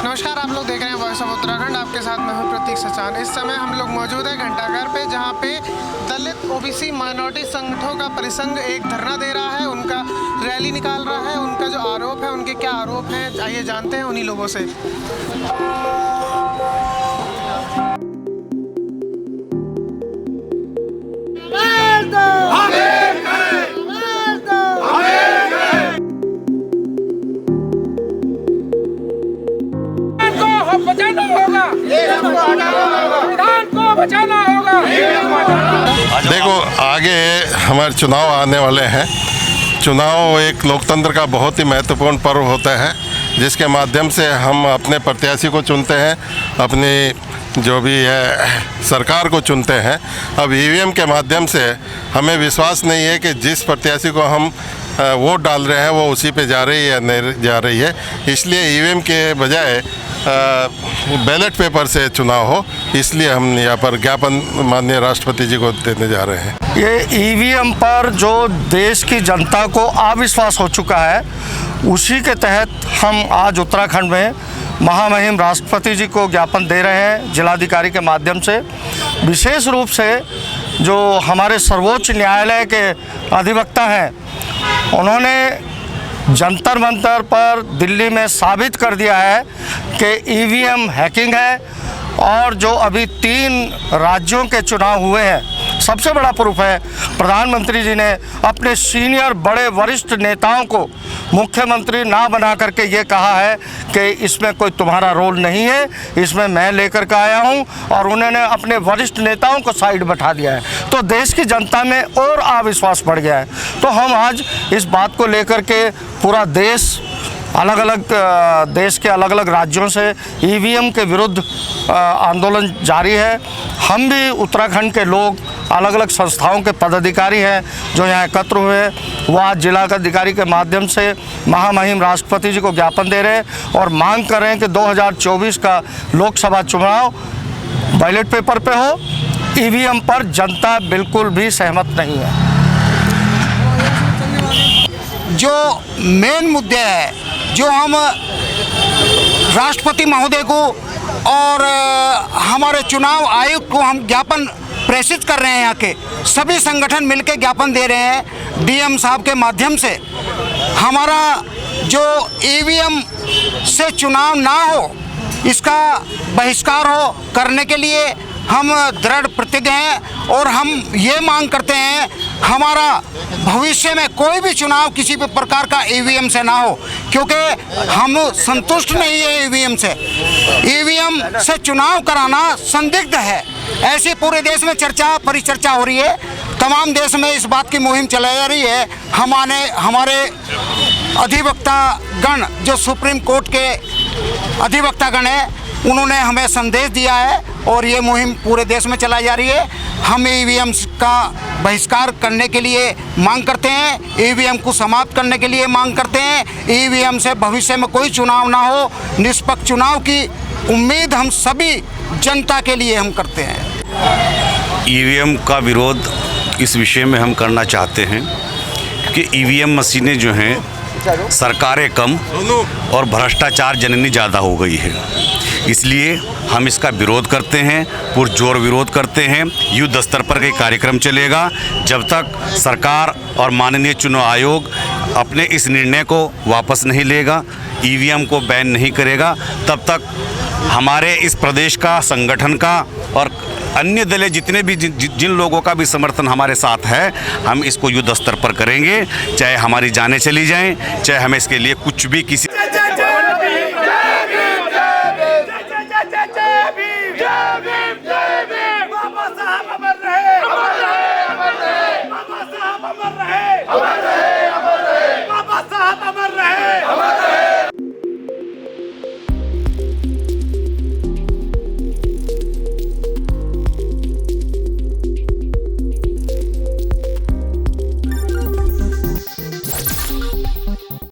नमस्कार, आप लोग देख रहे हैं वॉइस ऑफ उत्तराखंड। आपके साथ मैं हूं प्रतीक सचान। इस समय हम लोग मौजूद है घंटाघर पे, जहां पे दलित ओबीसी माइनॉरिटी संगठनों का परिसंघ एक धरना दे रहा है, उनका रैली निकाल रहा है। उनका जो आरोप है, उनके क्या आरोप हैं, आइए जानते हैं उन्हीं लोगों से। बचाना होगा, संविधान को बचाना होगा। देखो, आगे हमारे चुनाव आने वाले हैं। चुनाव एक लोकतंत्र का बहुत ही महत्वपूर्ण पर्व होता है, जिसके माध्यम से हम अपने प्रत्याशी को चुनते हैं, अपनी जो भी है सरकार को चुनते हैं। अब ईवीएम के माध्यम से हमें विश्वास नहीं है कि जिस प्रत्याशी को हम वोट डाल रहे हैं वो उसी पे जा रही है या नहीं जा रही है। इसलिए ईवीएम के बजाय बैलेट पेपर से चुनाव हो, इसलिए हम यहाँ पर ज्ञापन माननीय राष्ट्रपति जी को देने जा रहे हैं। ये ईवीएम पर जो देश की जनता को अविश्वास हो चुका है, उसी के तहत हम आज उत्तराखंड में महामहिम राष्ट्रपति जी को ज्ञापन दे रहे हैं जिलाधिकारी के माध्यम से। विशेष रूप से जो हमारे सर्वोच्च न्यायालय के अधिवक्ता हैं, उन्होंने जंतर मंतर पर दिल्ली में साबित कर दिया है कि ईवीएम हैकिंग है। और जो अभी 3 राज्यों के चुनाव हुए हैं, सबसे बड़ा प्रूफ है, प्रधानमंत्री जी ने अपने सीनियर बड़े वरिष्ठ नेताओं को मुख्यमंत्री ना बना करके ये कहा है कि इसमें कोई तुम्हारा रोल नहीं है, इसमें मैं लेकर के आया हूँ, और उन्होंने अपने वरिष्ठ नेताओं को साइड बैठा दिया है। तो देश की जनता में और अविश्वास बढ़ गया है। तो हम आज इस बात को लेकर के पूरा देश, अलग अलग देश के अलग अलग राज्यों से ईवीएम के विरुद्ध आंदोलन जारी है। हम भी उत्तराखंड के लोग, अलग अलग संस्थाओं के पदाधिकारी हैं जो यहाँ एकत्र हुए हैं, वो आज जिलाधिकारी के माध्यम से महामहिम राष्ट्रपति जी को ज्ञापन दे रहे हैं और मांग कर रहे हैं कि 2024 का लोकसभा चुनाव बैलेट पेपर पे हो। ईवीएम पर जनता बिल्कुल भी सहमत नहीं है। जो मेन मुद्दे हैं, जो हम राष्ट्रपति महोदय को और हमारे चुनाव आयुक्त को हम ज्ञापन प्रेषित कर रहे हैं, यहाँ के सभी संगठन मिलकर ज्ञापन दे रहे हैं डीएम साहब के माध्यम से। हमारा जो ईवीएम से चुनाव ना हो, इसका बहिष्कार हो करने के लिए हम दृढ़ प्रतिज्ञ हैं। और हम ये मांग करते हैं, हमारा भविष्य में कोई भी चुनाव किसी भी प्रकार का ईवीएम से ना हो, क्योंकि हम संतुष्ट नहीं है ईवीएम से। ईवीएम से चुनाव कराना संदिग्ध है, ऐसी पूरे देश में चर्चा परिचर्चा हो रही है। तमाम देश में इस बात की मुहिम चलाई जा रही है। हमारे अधिवक्ता गण, जो सुप्रीम कोर्ट के अधिवक्ता गण है, उन्होंने हमें संदेश दिया है और ये मुहिम पूरे देश में चलाई जा रही है। हम ईवीएम का बहिष्कार करने के लिए मांग करते हैं, ईवीएम को समाप्त करने के लिए मांग करते हैं। ईवीएम से भविष्य में कोई चुनाव ना हो, निष्पक्ष चुनाव की उम्मीद हम सभी जनता के लिए हम करते हैं। ईवीएम का विरोध इस विषय में हम करना चाहते हैं कि ईवीएम मशीनें जो हैं, सरकारें कम और भ्रष्टाचार जननी ज़्यादा हो गई है, इसलिए हम इसका विरोध करते हैं, पुरजोर विरोध करते हैं। युद्ध स्तर पर एक कार्यक्रम चलेगा जब तक सरकार और माननीय चुनाव आयोग अपने इस निर्णय को वापस नहीं लेगा, ईवीएम को बैन नहीं करेगा, तब तक हमारे इस प्रदेश का, संगठन का और अन्य दलें जितने भी जिन लोगों का भी समर्थन हमारे साथ है, हम इसको युद्ध स्तर पर करेंगे, चाहे हमारी जानें चली जाएं, चाहे हमें इसके लिए कुछ भी किसी